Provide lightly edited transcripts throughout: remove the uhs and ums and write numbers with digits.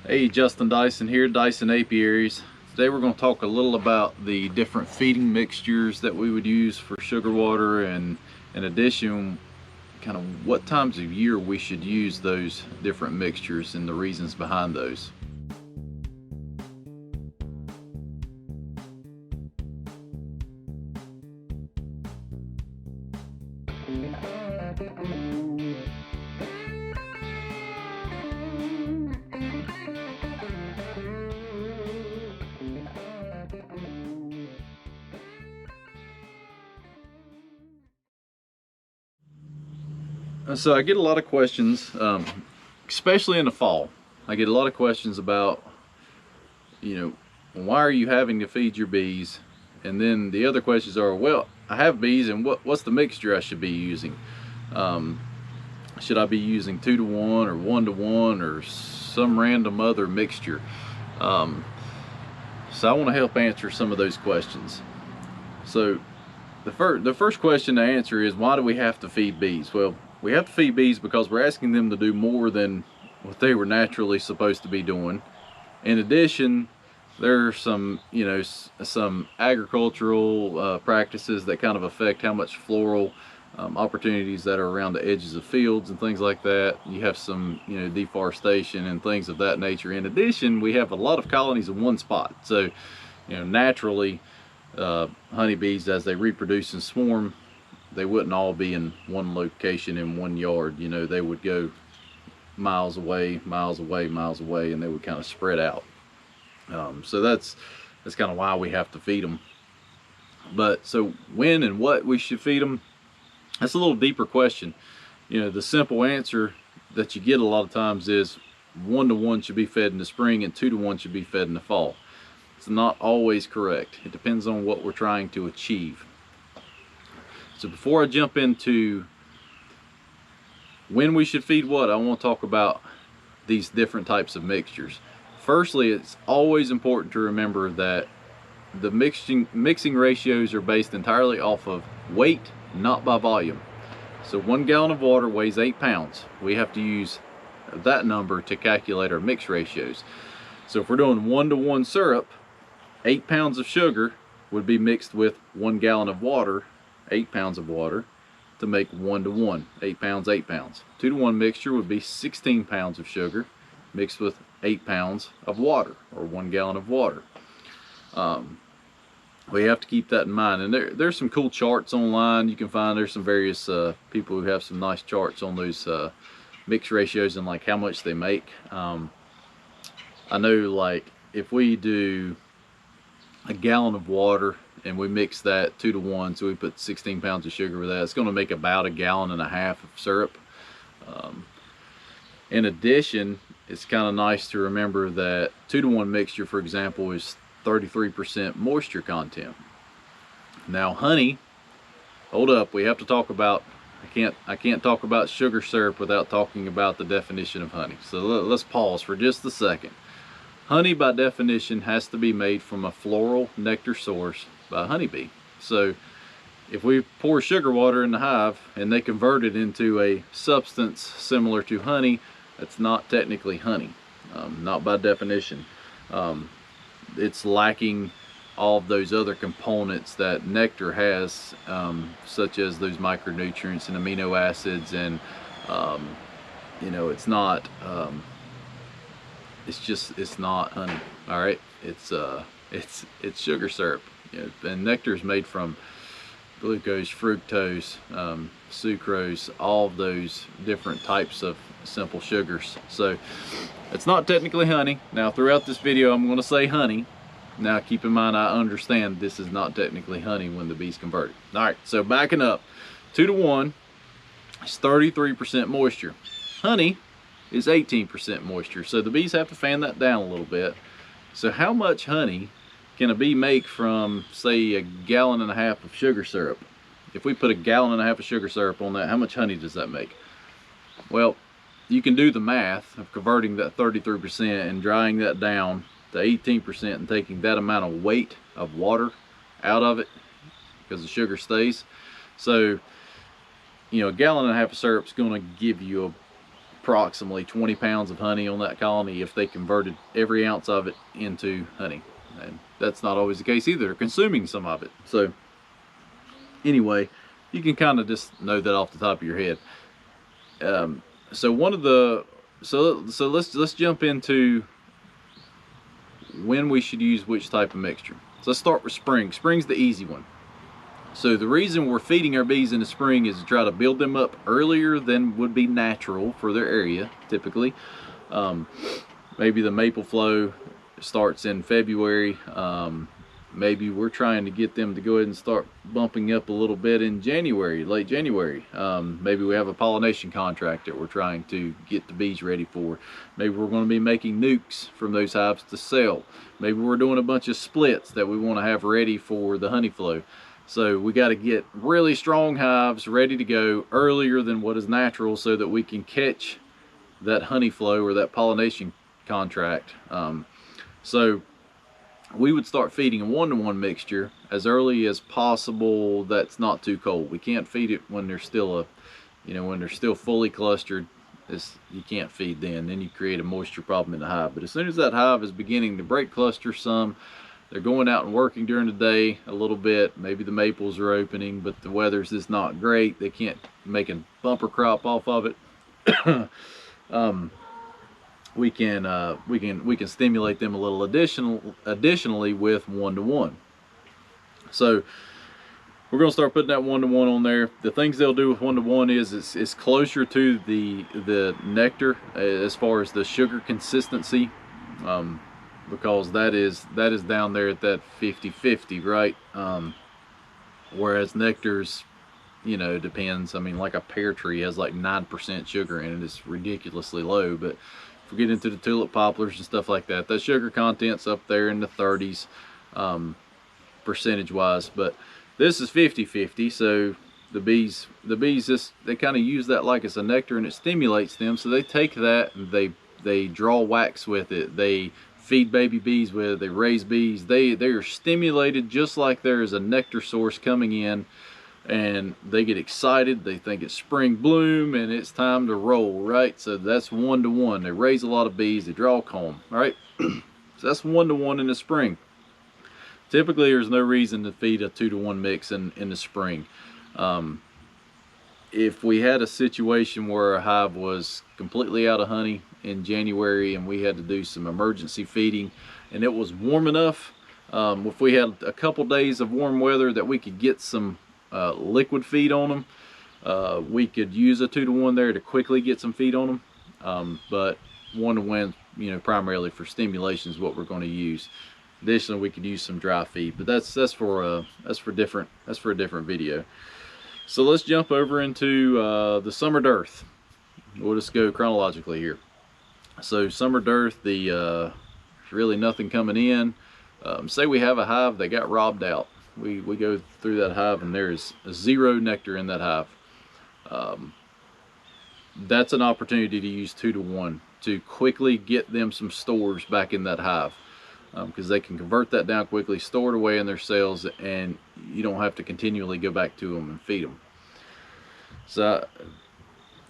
Hey, Justin Dyson here, Dyson Apiaries. Today we're going to talk a little about the different feeding mixtures that we would use for sugar water, and in addition, kind of what times of year we should use those different mixtures and the reasons behind those. So I get a lot of questions, especially in the fall. I get a lot of questions about, why are you having to feed your bees? And then the other questions are, well, I have bees, and what's the mixture I should be using? Should I be using 2-to-1 or 1-to-1 or some random other mixture? So I want to help answer some of those questions. So the first question to answer is, why do we have to feed bees? Well, we have to feed bees because we're asking them to do more than what they were naturally supposed to be doing. In addition, there are some, some agricultural practices that kind of affect how much floral opportunities that are around the edges of fields and things like that. You have some, deforestation and things of that nature. In addition, we have a lot of colonies in one spot. So, naturally, honeybees, as they reproduce and swarm, they wouldn't all be in one location in one yard. They would go miles away, miles away, miles away, and they would kind of spread out. So that's kind of why we have to feed them. But so when and what we should feed them, that's a little deeper question. The simple answer that you get a lot of times is 1-to-1 should be fed in the spring and 2-to-1 should be fed in the fall. It's not always correct. It depends on what we're trying to achieve. So before I jump into when we should feed what, I want to talk about these different types of mixtures. Firstly, it's always important to remember that the mixing ratios are based entirely off of weight, not by volume. So 1 gallon of water weighs 8 pounds. We have to use that number to calculate our mix ratios. So if we're doing 1-to-1 syrup, 8 pounds of sugar would be mixed with 1 gallon of water, 8 pounds of water, to make 1-to-1, 8 pounds, 8 pounds. 2-to-1 mixture would be 16 pounds of sugar mixed with 8 pounds of water, or 1 gallon of water. We have to keep that in mind. And there's some cool charts online you can find. There's some various people who have some nice charts on those mix ratios and like how much they make. I know, like, if we do a gallon of water and we mix that 2-to-1, so we put 16 pounds of sugar with that, it's going to make about 1.5 gallons of syrup. In addition, it's kind of nice to remember that 2-to-1 mixture, for example, is 33% moisture content. Now honey, hold up, we have to talk about, I can't talk about sugar syrup without talking about the definition of honey. So let's pause for just a second. Honey, by definition, has to be made from a floral nectar source by a honeybee. So if we pour sugar water in the hive and they convert it into a substance similar to honey, it's not technically honey, not by definition. It's lacking all of those other components that nectar has, such as those micronutrients and amino acids, and it's not it's not honey. All right, it's sugar syrup. And nectar is made from glucose, fructose, sucrose, all of those different types of simple sugars. So it's not technically honey. Now throughout this video I'm going to say honey. Now keep in mind, I understand this is not technically honey when the bees convert it. Alright, so backing up, 2-to-1 is 33% moisture. Honey is 18% moisture, so the bees have to fan that down a little bit. So how much honey can a bee make from, say, 1.5 gallons of sugar syrup? If we put 1.5 gallons of sugar syrup on that, how much honey does that make? Well, you can do the math of converting that 33% and drying that down to 18% and taking that amount of weight of water out of it, because the sugar stays. So, 1.5 gallons of syrup is going to give you approximately 20 pounds of honey on that colony if they converted every ounce of it into honey. And that's not always the case either. They're consuming some of it. So anyway, you can kind of just know that off the top of your head. So let's jump into when we should use which type of mixture. So let's start with spring. Spring's the easy one. So the reason we're feeding our bees in the spring is to try to build them up earlier than would be natural for their area, typically. Maybe the maple flow starts in February. Maybe we're trying to get them to go ahead and start bumping up a little bit in January, late January. Maybe we have a pollination contract that we're trying to get the bees ready for. Maybe we're going to be making nukes from those hives to sell. Maybe we're doing a bunch of splits that we want to have ready for the honey flow. So we got to get really strong hives ready to go earlier than what is natural so that we can catch that honey flow or that pollination contract. So we would start feeding a 1-to-1 mixture as early as possible. That's not too cold. We can't feed it when they're still when they're still fully clustered. You can't feed then you create a moisture problem in the hive. But as soon as that hive is beginning to break cluster some, they're going out and working during the day a little bit. Maybe the maples are opening, but the weather's just not great. They can't make a bumper crop off of it. We can stimulate them a little additionally with 1-to-1. So we're going to start putting that 1-to-1 on there. The things they'll do with 1-to-1 is it's closer to the nectar as far as the sugar consistency. Because that is down there at that 50-50, right? Whereas nectar's, depends. I mean, like a pear tree has like 9% sugar in it. It's ridiculously low. But if we get into the tulip poplars and stuff like that, that sugar content's up there in the 30s percentage wise. But this is 50-50, so the bees just, they kind of use that like it's a nectar, and it stimulates them. So they take that and they draw wax with it. They feed baby bees with it. They raise bees. They are stimulated just like there is a nectar source coming in, and they get excited. They think it's spring bloom and it's time to roll, right? So that's 1-to-1. They raise a lot of bees. They draw comb, all right? So that's 1-to-1 in the spring. Typically, there's no reason to feed a 2-to-1 mix in the spring. If we had a situation where a hive was completely out of honey in January and we had to do some emergency feeding and it was warm enough, if we had a couple days of warm weather that we could get some liquid feed on them, we could use a 2-to-1 there to quickly get some feed on them. But 1-to-1, primarily for stimulation is what we're going to use. Additionally, we could use some dry feed, but that's for a different video. So let's jump over into the summer dearth. We'll just go chronologically here. So summer dearth, there's really nothing coming in. Say we have a hive that got robbed out. We go through that hive and there is 0 nectar in that hive. That's an opportunity to use 2-to-1 to quickly get them some stores back in that hive, because they can convert that down quickly, store it away in their cells, and you don't have to continually go back to them and feed them. So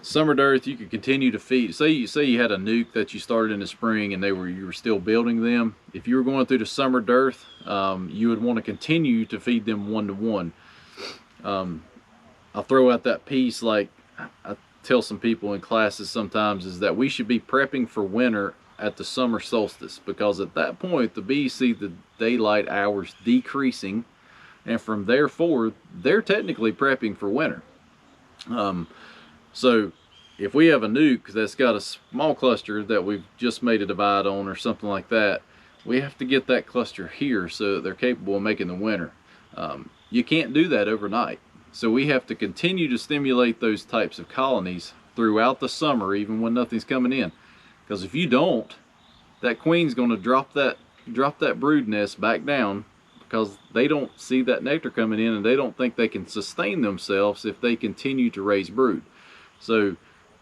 summer dearth, you could continue to feed. Say you had a nuke that you started in the spring and you were still building them. If you were going through the summer dearth, you would want to continue to feed them 1-to-1. I'll throw out that piece, like I tell some people in classes sometimes, is that we should be prepping for winter at the summer solstice, because at that point the bees see the daylight hours decreasing, and from there forward they're technically prepping for winter. So if we have a nuke that's got a small cluster that we've just made a divide on or something like that, we have to get that cluster here so that they're capable of making the winter. You can't do that overnight. So we have to continue to stimulate those types of colonies throughout the summer, even when nothing's coming in. Because if you don't, that queen's going to drop that brood nest back down, because they don't see that nectar coming in and they don't think they can sustain themselves if they continue to raise brood. So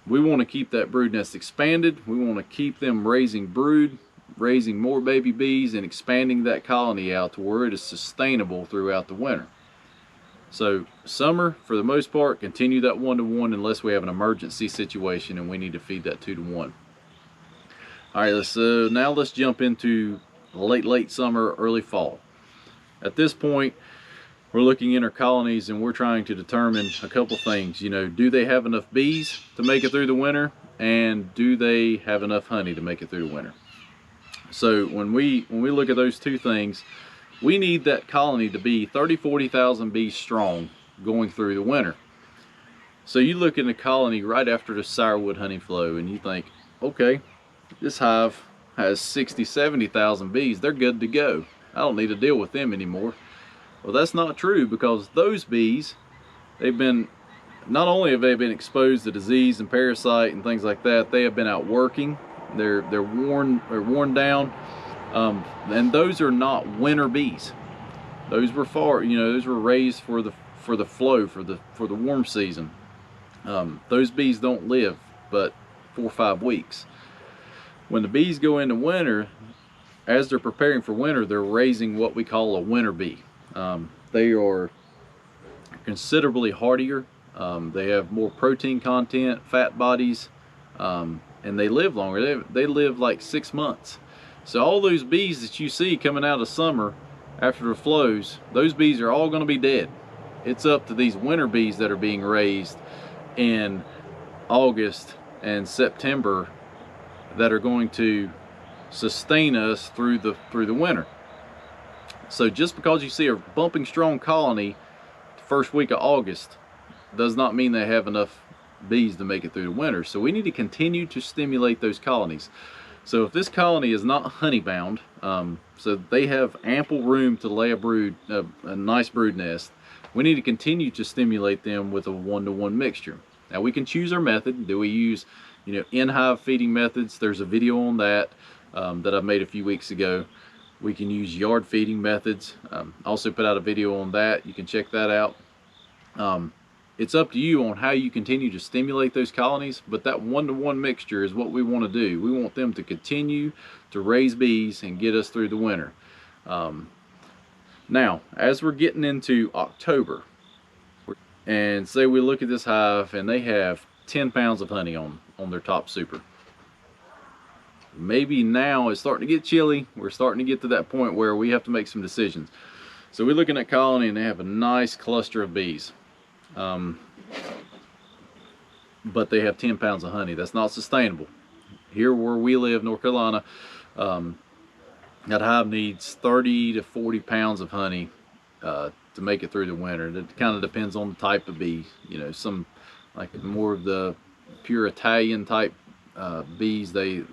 we want to keep that brood nest expanded. We want to keep them raising brood, raising more baby bees, and expanding that colony out to where it is sustainable throughout the winter. So summer, for the most part, continue that 1-to-1 unless we have an emergency situation and we need to feed that 2-to-1. All right, now let's jump into late summer, early fall. At this point, we're looking in our colonies and we're trying to determine a couple things. You know, do they have enough bees to make it through the winter, and do they have enough honey to make it through the winter? So when we look at those two things, we need that colony to be 30,000-40,000 bees strong going through the winter. So you look in the colony right after the sourwood honey flow and you think, okay, this hive has 60,000-70,000 bees. They're good to go. I don't need to deal with them anymore. Well, that's not true, because those bees, not only have they been exposed to disease and parasite and things like that, they have been out working. They're worn down, and those are not winter bees. Those were those were raised for the flow, for the warm season. Those bees don't live but 4 or 5 weeks. When the bees go into winter, as they're preparing for winter, they're raising what we call a winter bee. They are considerably hardier. They have more protein content, fat bodies, and they live longer. They live like 6 months. So all those bees that you see coming out of summer after the flows, those bees are all going to be dead. It's up to these winter bees that are being raised in August and September that are going to sustain us through the winter. So just because you see a bumping strong colony the first week of August does not mean they have enough bees to make it through the winter. So we need to continue to stimulate those colonies. So if this colony is not honey bound, so they have ample room to lay a nice brood nest, we need to continue to stimulate them with a 1-to-1 mixture. Now we can choose our method. Do we use in-hive feeding methods? There's a video on that that I made a few weeks ago. We can use yard feeding methods. Also put out a video on that. You can check that out. It's up to you on how you continue to stimulate those colonies, but that 1-to-1 mixture is what we want to do. We want them to continue to raise bees and get us through the winter. Now, as we're getting into October, and say we look at this hive and they have 10 pounds of honey on their top super. Maybe now it's starting to get chilly. We're starting to get to that point where we have to make some decisions. So we're looking at colony and they have a nice cluster of bees. But they have 10 pounds of honey. That's not sustainable. Here where we live, North Carolina, that hive needs 30 to 40 pounds of honey to make it through the winter. It kind of depends on the type of bee. Some like more of the pure Italian type bees, they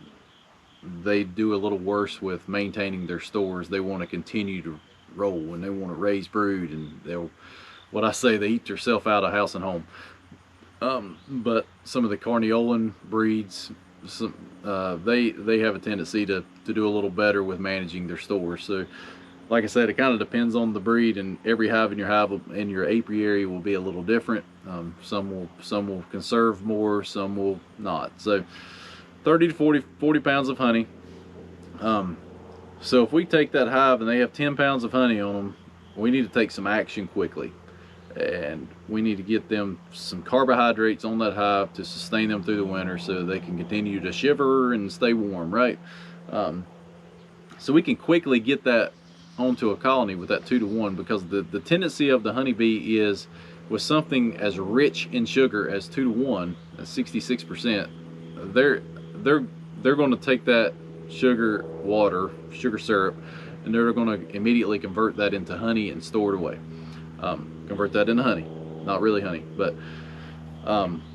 do a little worse with maintaining their stores. They want to continue to roll and they want to raise brood, and they eat themselves out of house and home. But some of the Carniolan breeds, they have a tendency to do a little better with managing their stores. So like I said, it kind of depends on the breed, and every hive in your apiary will be a little different. Some will conserve more, some will not. So 30 to 40 pounds of honey. So if we take that hive and they have 10 pounds of honey on them, we need to take some action quickly. And we need to get them some carbohydrates on that hive to sustain them through the winter so they can continue to shiver and stay warm, right? So we can quickly get that onto a colony with that 2-to-1, because the tendency of the honeybee is, with something as rich in sugar as 2-to-1, at 66%, they're going to take that sugar syrup, and they're going to immediately convert that into honey and store it away. Convert that into honey, not really honey, but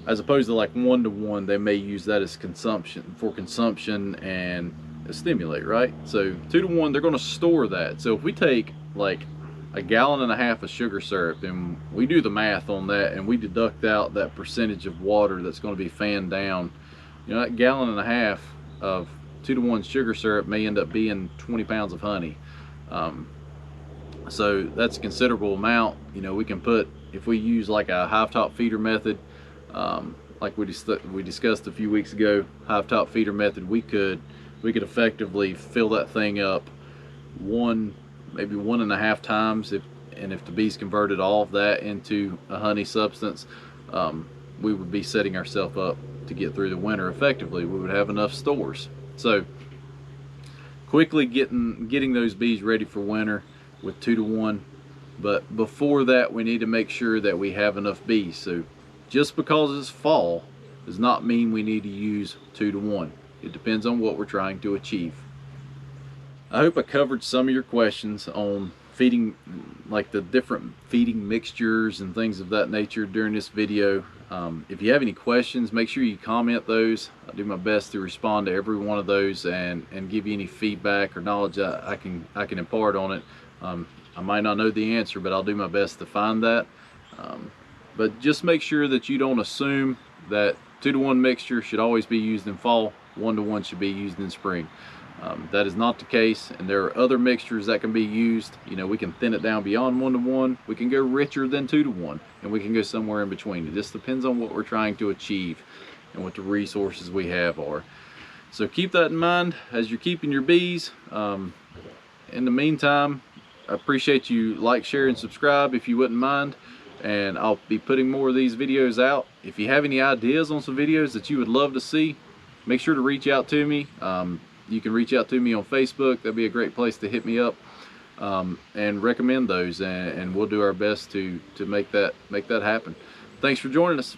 as opposed to like 1-to-1, they may use that as consumption and stimulate, right? So 2-to-1, they're going to store that. So if we take like 1.5 gallons of sugar syrup and we do the math on that and we deduct out that percentage of water that's going to be fanned down, that 1.5 gallons of 2-to-1 sugar syrup may end up being 20 pounds of honey. So that's a considerable amount. We can put, if we use like a hive top feeder method, like we discussed a few weeks ago, hive top feeder method, we could effectively fill that thing up maybe 1.5 times and if the bees converted all of that into a honey substance, we would be setting ourselves up to get through the winter effectively. We would have enough stores. So quickly getting those bees ready for winter with 2 to 1. But before that, we need to make sure that we have enough bees. So just because it's fall does not mean we need to use 2 to 1. It depends on what we're trying to achieve. I hope I covered some of your questions on feeding, like the different feeding mixtures and things of that nature during this video. If you have any questions, make sure you comment those. I'll do my best to respond to every one of those and give you any feedback or knowledge I can impart on it. I might not know the answer, but I'll do my best to find that. But just make sure that you don't assume that 2 to 1 mixture should always be used in fall, 1 to 1 should be used in spring. That is not the case, and there are other mixtures that can be used. You know, we can thin it down beyond 1 to 1, we can go richer than 2 to 1, and we can go somewhere in between. It just depends on what we're trying to achieve and what the resources we have are. So keep that in mind as you're keeping your bees. In the meantime, I appreciate you like, share, and subscribe if you wouldn't mind, and I'll be putting more of these videos out. If you have any ideas on some videos that you would love to see, make sure to reach out to me. You can reach out to me on Facebook. That'd be a great place to hit me up, and recommend those, and we'll do our best to make that happen. Thanks for joining us.